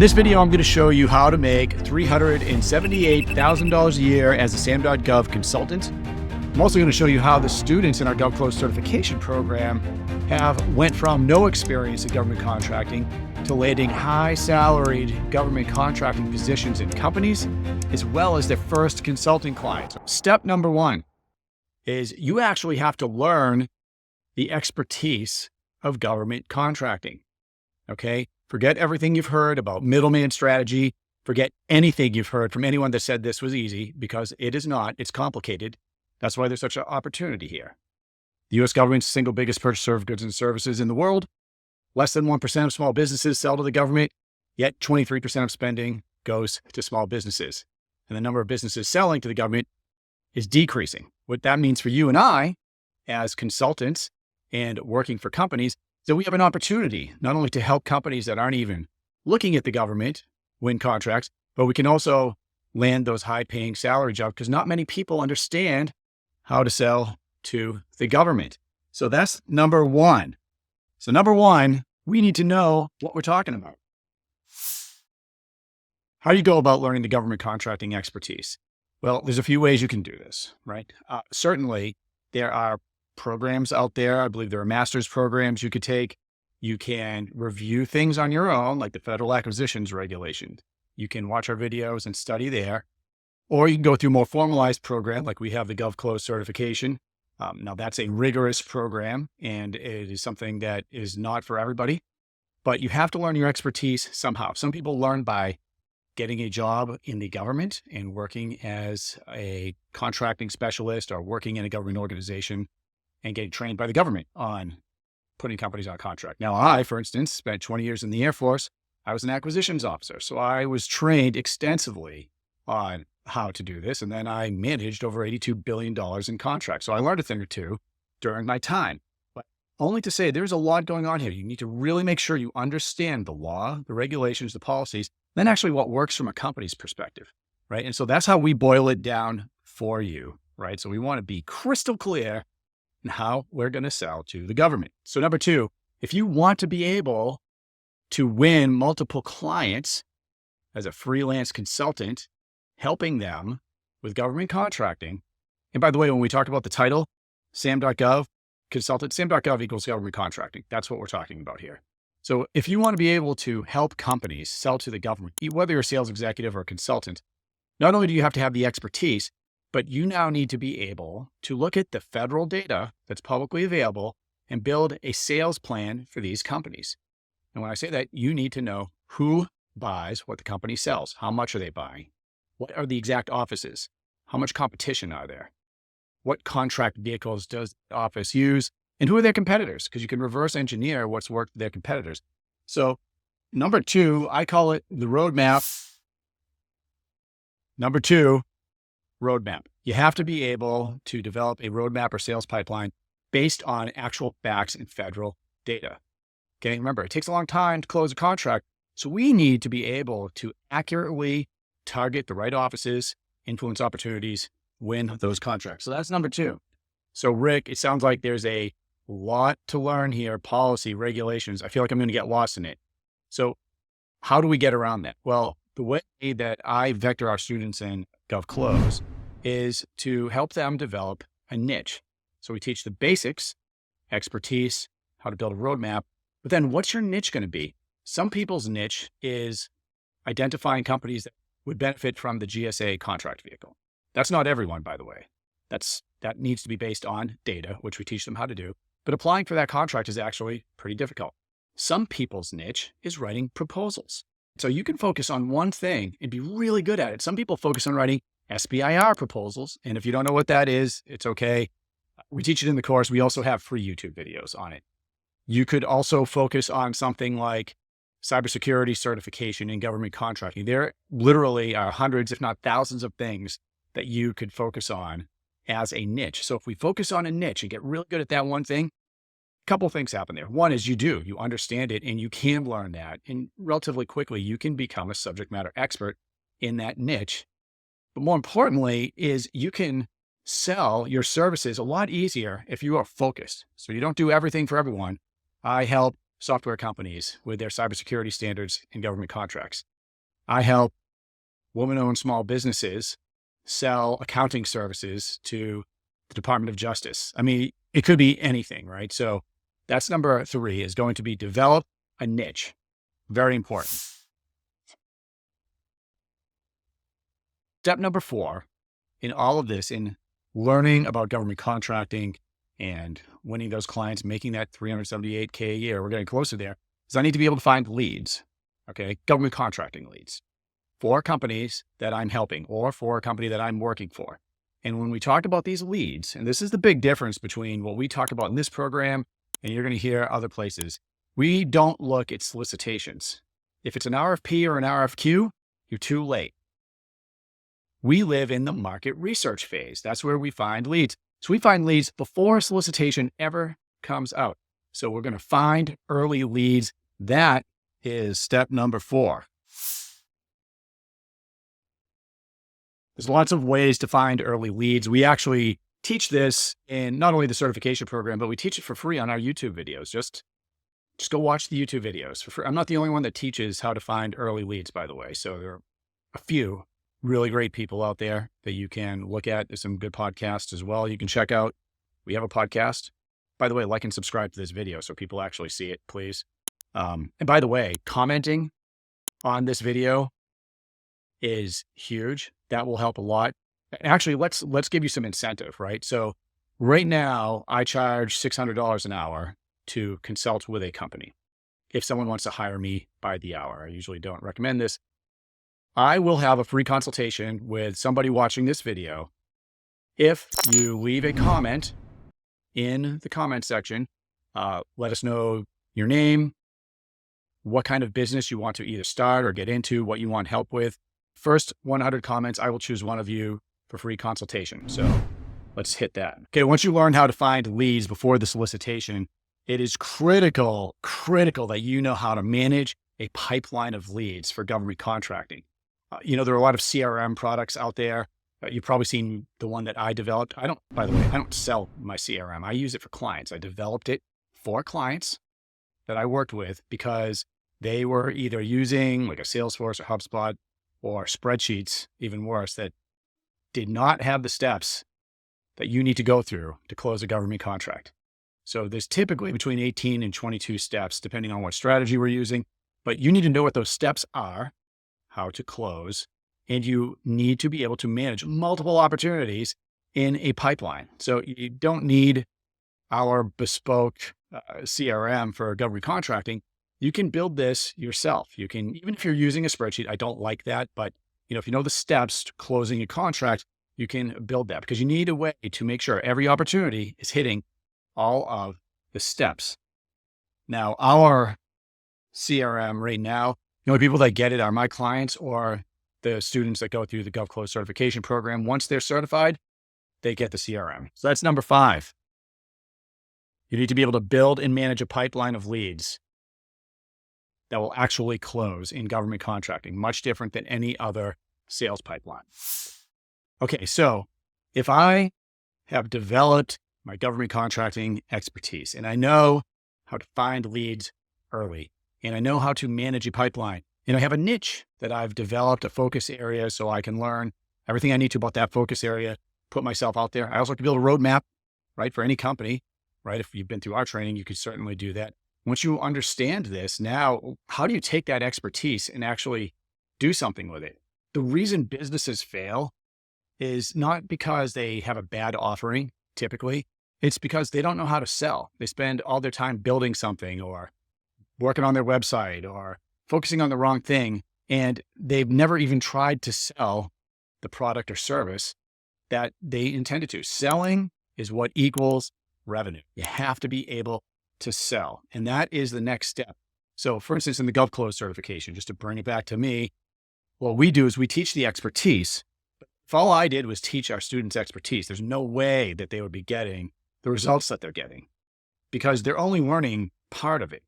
In this video, I'm going to show you how to make $378,000 a year as a Sam.gov consultant. I'm also going to show you how the students in our GovClose certification program went from no experience in government contracting to landing high salaried government contracting positions in companies, as well as their first consulting clients. Step number one is you actually have to learn the expertise of government contracting. Okay? Forget everything you've heard about middleman strategy. Forget anything you've heard from anyone that said this was easy, because it is not. It's complicated. That's why there's such an opportunity here. The U.S. government's single biggest purchaser of goods and services in the world. Less than 1% of small businesses sell to the government, yet 23% of spending goes to small businesses. And the number of businesses selling to the government is decreasing. What that means for you and I, as consultants and working for companies, so we have an opportunity not only to help companies that aren't even looking at the government win contracts, but we can also land those high-paying salary jobs, because not many people understand how to sell to the government. So that's number one. So number one, we need to know what we're talking about. How do you go about learning the government contracting expertise? Well, there's a few ways you can do this, right? Certainly, there are programs out there. I believe there are master's programs you could take. You can review things on your own, like the Federal Acquisitions Regulation. You can watch our videos and study there. Or you can go through a more formalized program, like we have the GovClose certification. Now, that's a rigorous program, and it is something that is not for everybody. But you have to learn your expertise somehow. Some people learn by getting a job in the government and working as a contracting specialist or working in a government organization and getting trained by the government on putting companies on contract. Now, I, for instance, spent 20 years in the Air Force. I was an acquisitions officer, so I was trained extensively on how to do this. And then I managed over $82 billion in contracts. So I learned a thing or two during my time. But only to say there's a lot going on here. You need to really make sure you understand the law, the regulations, the policies, then actually what works from a company's perspective, right? And so that's how we boil it down for you, right? So we want to be crystal clear in how we're going to sell to the government. So number two, if you want to be able to win multiple clients as a freelance consultant, helping them with government contracting. And by the way, when we talked about the title, Sam.gov consultant, Sam.gov equals government contracting. That's what we're talking about here. So if you want to be able to help companies sell to the government, whether you're a sales executive or a consultant, not only do you have to have the expertise, but you now need to be able to look at the federal data that's publicly available and build a sales plan for these companies. And when I say that, you need to know who buys what the company sells. How much are they buying? What are the exact offices? How much competition are there? What contract vehicles does the office use? And who are their competitors? Because you can reverse engineer what's worked for their competitors. So number two, I call it the roadmap. Number two, roadmap. You have to be able to develop a roadmap or sales pipeline based on actual facts and federal data. Okay, remember, it takes a long time to close a contract. So we need to be able to accurately target the right offices, influence opportunities, win those contracts. So that's number two. So Rick, it sounds like there's a lot to learn here, policy, regulations. I feel like I'm going to get lost in it. So how do we get around that? Well, the way that I vector our students in GovClose is to help them develop a niche. So we teach the basics, expertise, how to build a roadmap, but then what's your niche going to be? Some people's niche is identifying companies that would benefit from the GSA contract vehicle. That's not everyone, by the way. That needs to be based on data, which we teach them how to do. But applying for that contract is actually pretty difficult. Some people's niche is writing proposals. So you can focus on one thing and be really good at it. Some people focus on writing SBIR proposals. And if you don't know what that is, it's okay. We teach it in the course. We also have free YouTube videos on it. You could also focus on something like cybersecurity certification in government contracting. There literally are hundreds, if not thousands of things that you could focus on as a niche. So if we focus on a niche and get really good at that one thing, a couple of things happen there. One is you understand it and you can learn that. And relatively quickly, you can become a subject matter expert in that niche. But more importantly is you can sell your services a lot easier if you are focused. So you don't do everything for everyone. I help software companies with their cybersecurity standards and government contracts. I help woman-owned small businesses sell accounting services to the Department of Justice. I mean, it could be anything, right? So that's number 3 is going to be develop a niche. Very important. Step number 4 in all of this, in learning about government contracting and winning those clients, making that $378K a year, we're getting closer there, is I need to be able to find leads, okay? Government contracting leads for companies that I'm helping or for a company that I'm working for. And when we talk about these leads, and this is the big difference between what we talk about in this program and you're going to hear other places, we don't look at solicitations. If it's an RFP or an RFQ, you're too late. We live in the market research phase. That's where we find leads. So we find leads before solicitation ever comes out. So we're going to find early leads. That is step number 4. There's lots of ways to find early leads. We actually teach this in not only the certification program, but we teach it for free on our YouTube videos. Just go watch the YouTube videos for free. I'm not the only one that teaches how to find early leads, by the way. So there are a few really great people out there that you can look at. There's some good podcasts as well you can check out. We have a podcast. By the way, like and subscribe to this video so people actually see it, please. And by the way, commenting on this video is huge. That will help a lot. Actually, let's give you some incentive, right? So right now, I charge $600 an hour to consult with a company. If someone wants to hire me by the hour, I usually don't recommend this. I will have a free consultation with somebody watching this video if you leave a comment in the comment section. Let us know your name, what kind of business you want to either start or get into, what you want help with. First 100 comments, I will choose one of you for free consultation. So let's hit that. Okay, once you learn how to find leads before the solicitation, it is critical that you know how to manage a pipeline of leads for government contracting. There are a lot of CRM products out there. You've probably seen the one that I developed. By the way, I don't sell my CRM. I use it for clients. I developed it for clients that I worked with because they were either using like a Salesforce or HubSpot or spreadsheets, even worse, that did not have the steps that you need to go through to close a government contract. So there's typically between 18 and 22 steps, depending on what strategy we're using, but you need to know what those steps are, how to close, and you need to be able to manage multiple opportunities in a pipeline. So you don't need our bespoke CRM for government contracting. You can build this yourself. You can, even if you're using a spreadsheet, I don't like that, but if you know the steps to closing a contract, you can build that because you need a way to make sure every opportunity is hitting all of the steps. Now, our CRM right now, the only people that get it are my clients or the students that go through the GovClose certification program. Once they're certified, they get the CRM. So that's number 5. You need to be able to build and manage a pipeline of leads that will actually close in government contracting, much different than any other sales pipeline. Okay, so if I have developed my government contracting expertise and I know how to find leads early, and I know how to manage a pipeline, and I have a niche that I've developed, a focus area, so I can learn everything I need to about that focus area, put myself out there. I also like to build a roadmap, right, for any company, right? If you've been through our training, you could certainly do that. Once you understand this, now, how do you take that expertise and actually do something with it? The reason businesses fail is not because they have a bad offering, typically. It's because they don't know how to sell. They spend all their time building something or working on their website or focusing on the wrong thing. And they've never even tried to sell the product or service that they intended to. Selling is what equals revenue. You have to be able to sell. And that is the next step. So for instance, in the GovClose certification, just to bring it back to me, what we do is we teach the expertise. If all I did was teach our students expertise, there's no way that they would be getting the results that they're getting because they're only learning part of it,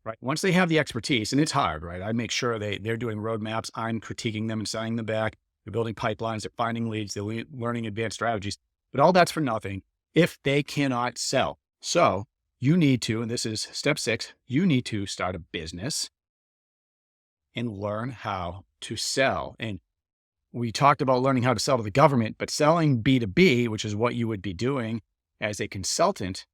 right? Once they have the expertise, and it's hard, right? I make sure they're doing roadmaps. I'm critiquing them and sending them back. They're building pipelines. They're finding leads. They're learning advanced strategies, but all that's for nothing if they cannot sell. So you need to, and this is step 6, you need to start a business and learn how to sell. And we talked about learning how to sell to the government, but selling B2B, which is what you would be doing as a consultant,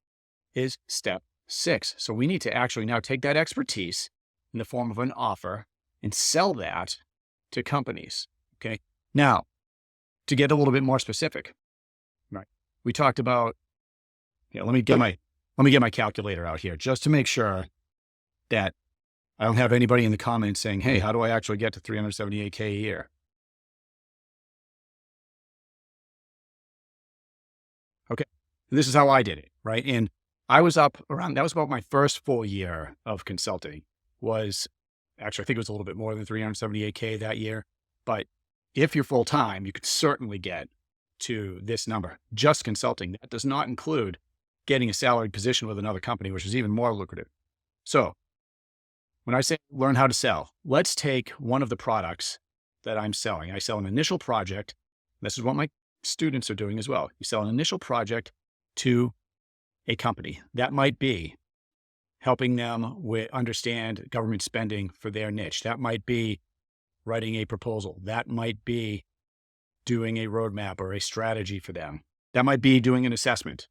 is step 6. So we need to actually now take that expertise in the form of an offer and sell that to companies. Okay. Now, to get a little bit more specific, right? We talked about, let me get my calculator out here just to make sure that I don't have anybody in the comments saying, hey, how do I actually get to 378K a year? Okay. This is how I did it, right? And I was up around, that was about my first full year of consulting was actually, I think it was a little bit more than 378K that year. But if you're full time, you could certainly get to this number, just consulting. That does not include getting a salaried position with another company, which is even more lucrative. So when I say learn how to sell, let's take one of the products that I'm selling. I sell an initial project. This is what my students are doing as well. You sell an initial project to a company. That might be helping them understand government spending for their niche. That might be writing a proposal. That might be doing a roadmap or a strategy for them. That might be doing an assessment,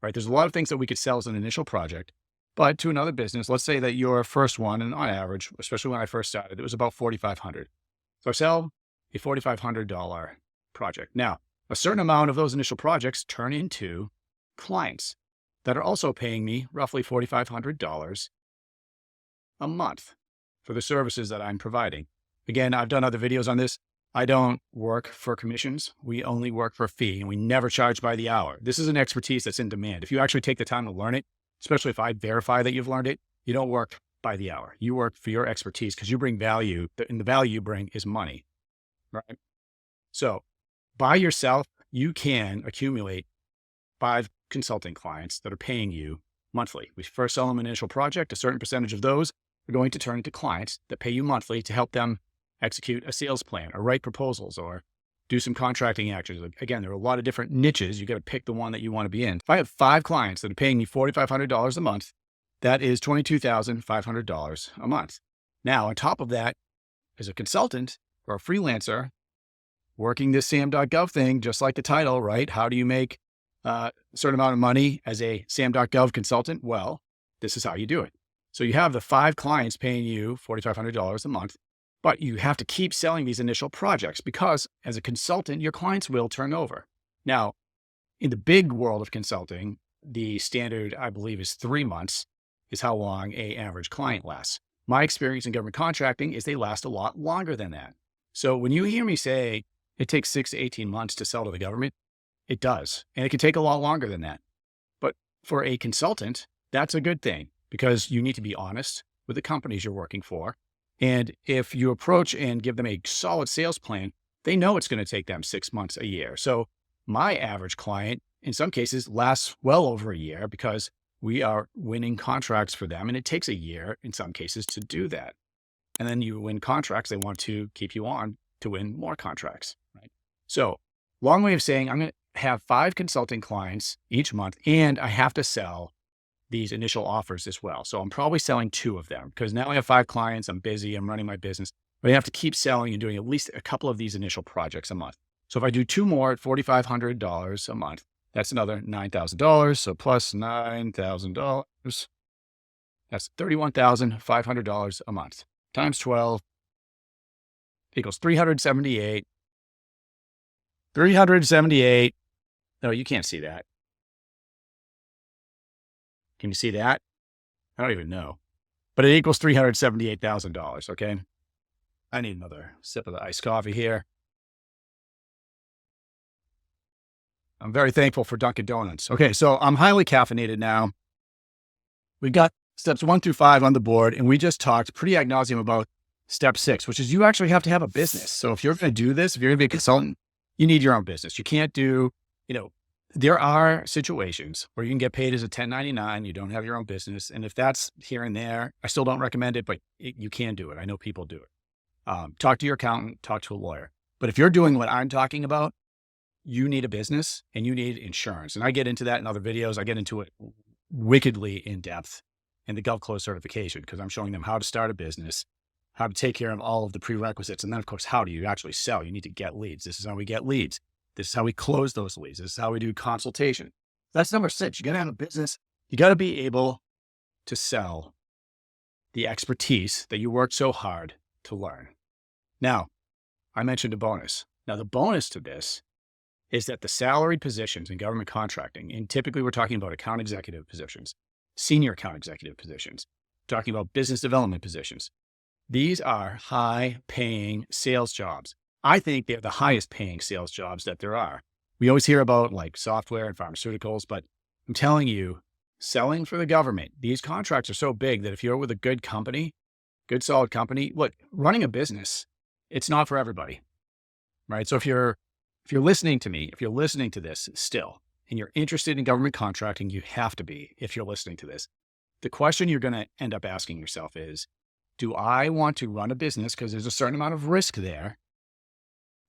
right? There's a lot of things that we could sell as an initial project, but to another business, let's say that your first one, and on average, especially when I first started, it was about $4,500. So I sell a $4,500 project. Now, a certain amount of those initial projects turn into clients that are also paying me roughly $4,500 a month for the services that I'm providing. Again, I've done other videos on this. I don't work for commissions. We only work for a fee, and we never charge by the hour. This is an expertise that's in demand. If you actually take the time to learn it, especially if I verify that you've learned it, you don't work by the hour. You work for your expertise because you bring value, and the value you bring is money, right? So by yourself, you can accumulate 5 consulting clients that are paying you monthly. We first sell them an initial project. A certain percentage of those are going to turn into clients that pay you monthly to help them execute a sales plan or write proposals or do some contracting actions. Again, there are a lot of different niches. You got to pick the one that you want to be in. If I have 5 clients that are paying me $4,500 a month, that is $22,500 a month. Now, on top of that, as a consultant or a freelancer working this Sam.gov thing, just like the title, right? How do you make a certain amount of money as a Sam.gov consultant? Well, this is how you do it. So you have the 5 clients paying you $4,500 a month, but you have to keep selling these initial projects because as a consultant, your clients will turn over. Now, in the big world of consulting, the standard, I believe, is 3 months is how long an average client lasts. My experience in government contracting is they last a lot longer than that. So when you hear me say it takes 6 to 18 months to sell to the government, it does. And it can take a lot longer than that. But for a consultant, that's a good thing because you need to be honest with the companies you're working for. And if you approach and give them a solid sales plan, they know it's going to take them 6 months, a year. So my average client, in some cases, lasts well over a year because we are winning contracts for them. And it takes a year in some cases to do that. And then you win contracts. They want to keep you on to win more contracts, right? So long way of saying, I'm going to have 5 consulting clients each month, and I have to sell these initial offers as well. So I'm probably selling 2 of them because now I have 5 clients. I'm busy. I'm running my business, but I have to keep selling and doing at least a couple of these initial projects a month. So if I do 2 more at $4,500 a month, that's another $9,000. So plus $9,000, that's $31,500 a month times 12 equals 378. 378. No, you can't see that. Can you see that? I don't even know, but it equals $378,000. Okay. I need another sip of the iced coffee here. I'm very thankful for Dunkin' Donuts. Okay. So I'm highly caffeinated now. We've got steps 1 through 5 on the board, and we just talked pretty ad nauseum about step 6, which is you actually have to have a business. So if you're going to do this, if you're going to be a consultant, you need your own business. You can't do, there are situations where you can get paid as a 1099. You don't have your own business. And if that's here and there, I still don't recommend it, but you can do it. I know people do it. Talk to your accountant, talk to a lawyer. But if you're doing what I'm talking about, you need a business and you need insurance. And I get into that in other videos. I get into it wickedly in depth in the GovClose certification because I'm showing them how to start a business, how to take care of all of the prerequisites. And then, of course, how do you actually sell? You need to get leads. This is how we get leads. This is how we close those leads. This is how we do consultation. That's number 6. You got to have a business. You got to be able to sell the expertise that you worked so hard to learn. Now, I mentioned a bonus. Now, the bonus to this is that the salaried positions in government contracting, and typically we're talking about account executive positions, senior account executive positions, talking about business development positions. These are high paying sales jobs. I think they're the highest paying sales jobs that there are. We always hear about like software and pharmaceuticals, but I'm telling you, selling for the government, these contracts are so big that if you're with a good company, good solid company, look, running a business, it's not for everybody, right? So if you're listening to me, if you're listening to this still, and you're interested in government contracting, you have to be, if you're listening to this. The question you're going to end up asking yourself is, do I want to run a business because there's a certain amount of risk there?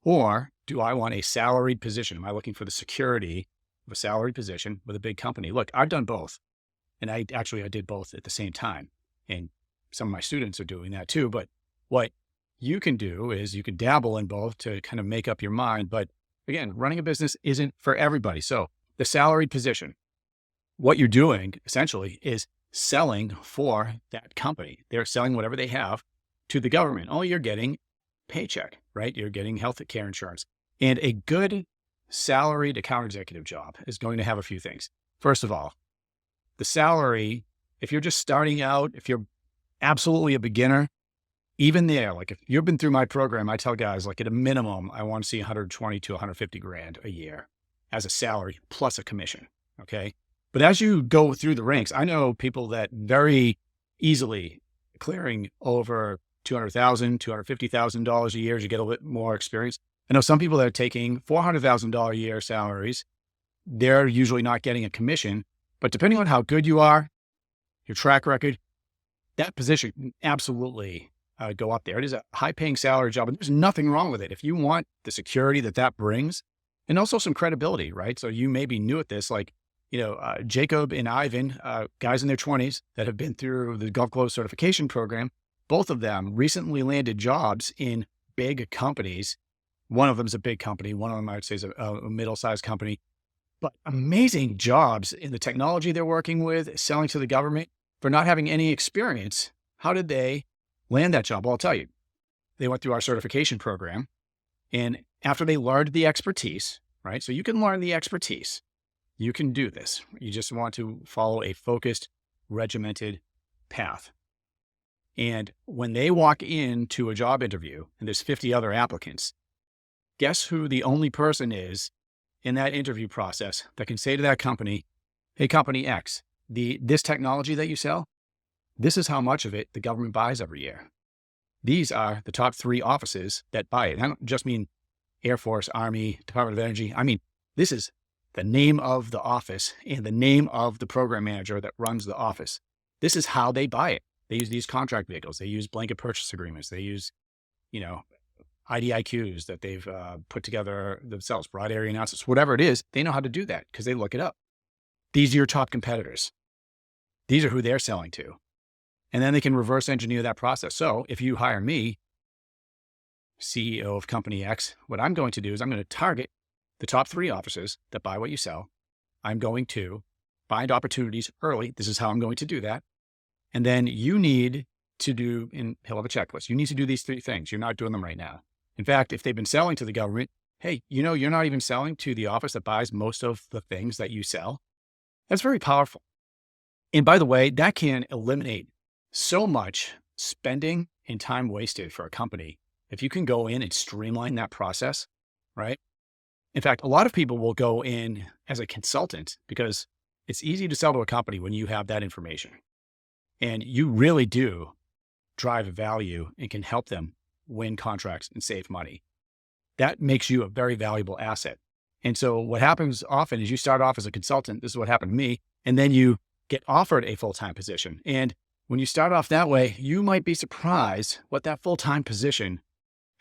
Or do I want a salaried position? Am I looking for the security of a salaried position with a big company? Look, I've done both. And I did both at the same time. And some of my students are doing that too. But what you can do is you can dabble in both to kind of make up your mind. But again, running a business isn't for everybody. So the salaried position, what you're doing essentially is selling for that company. They're selling whatever they have to the government. Oh, you're getting paycheck, right? You're getting health care insurance. And a good salaried account executive job is going to have a few things. First of all, the salary, if you're just starting out, if you're absolutely a beginner, even there, like if you've been through my program, I tell guys like at a minimum, I want to see 120 to 150 grand a year as a salary plus a commission. Okay. But as you go through the ranks, I know people that very easily clearing over $200,000, $250,000 a year as you get a bit more experience. I know some people that are taking $400,000 a year salaries. They're usually not getting a commission, but depending on how good you are, your track record, that position can absolutely go up there. It is a high paying salary job, and there's nothing wrong with it. If you want the security that brings and also some credibility, right? So you may be new at this, like, Jacob and Ivan, guys in their 20s that have been through the GovClose certification program. Both of them recently landed jobs in big companies. One of them is a big company. One of them, I would say, is a middle-sized company, but amazing jobs in the technology they're working with, selling to the government for not having any experience. How did they land that job? Well, I'll tell you, they went through our certification program, and after they learned the expertise, right? So you can learn the expertise. You can do this. You just want to follow a focused, regimented path. And when they walk into a job interview and there's 50 other applicants, guess who the only person is in that interview process that can say to that company, hey, company X, this technology that you sell, this is how much of it the government buys every year. These are the top 3 offices that buy it. I don't just mean Air Force, Army, Department of Energy. I mean, this is the name of the office and the name of the program manager that runs the office. This is how they buy it. They use these contract vehicles. They use blanket purchase agreements. They use, IDIQs that they've put together themselves, broad area analysis, whatever it is. They know how to do that because they look it up. These are your top competitors. These are who they're selling to. And then they can reverse engineer that process. So if you hire me, CEO of company X, what I'm going to do is I'm going to target the top 3 offices that buy what you sell. I'm going to find opportunities early. This is how I'm going to do that. And then you need to do, and he'll have a checklist. You need to do these 3 things. You're not doing them right now. In fact, if they've been selling to the government, hey, you're not even selling to the office that buys most of the things that you sell. That's very powerful. And by the way, that can eliminate so much spending and time wasted for a company. If you can go in and streamline that process, right? In fact, a lot of people will go in as a consultant because it's easy to sell to a company when you have that information. And you really do drive value and can help them win contracts and save money. That makes you a very valuable asset. And so what happens often is you start off as a consultant. This is what happened to me. And then you get offered a full-time position. And when you start off that way, you might be surprised what that full-time position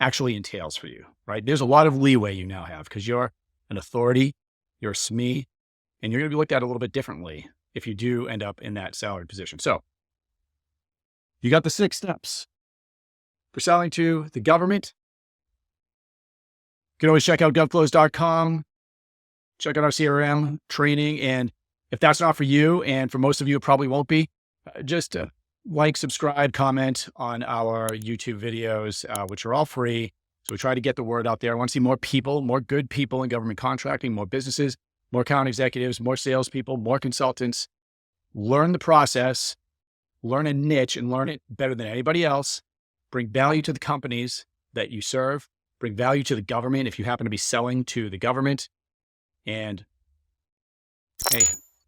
actually entails for you, right? There's a lot of leeway you now have because you're an authority, you're a SME, and you're going to be looked at a little bit differently if you do end up in that salary position. So you got the 6 steps. for selling to the government. You can always check out GovClose.com, check out our CRM training. And if that's not for you, and for most of you, it probably won't be, just like, subscribe, comment on our YouTube videos, which are all free. So we try to get the word out there. I want to see more people, more good people in government contracting, more businesses, more account executives, more salespeople, more consultants. Learn the process, learn a niche and learn it better than anybody else. Bring value to the companies that you serve. Bring value to the government if you happen to be selling to the government. And hey,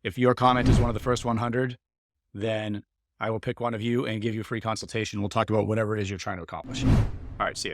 if your comment is one of the first 100, then I will pick one of you and give you a free consultation. We'll talk about whatever it is you're trying to accomplish. All right, see you.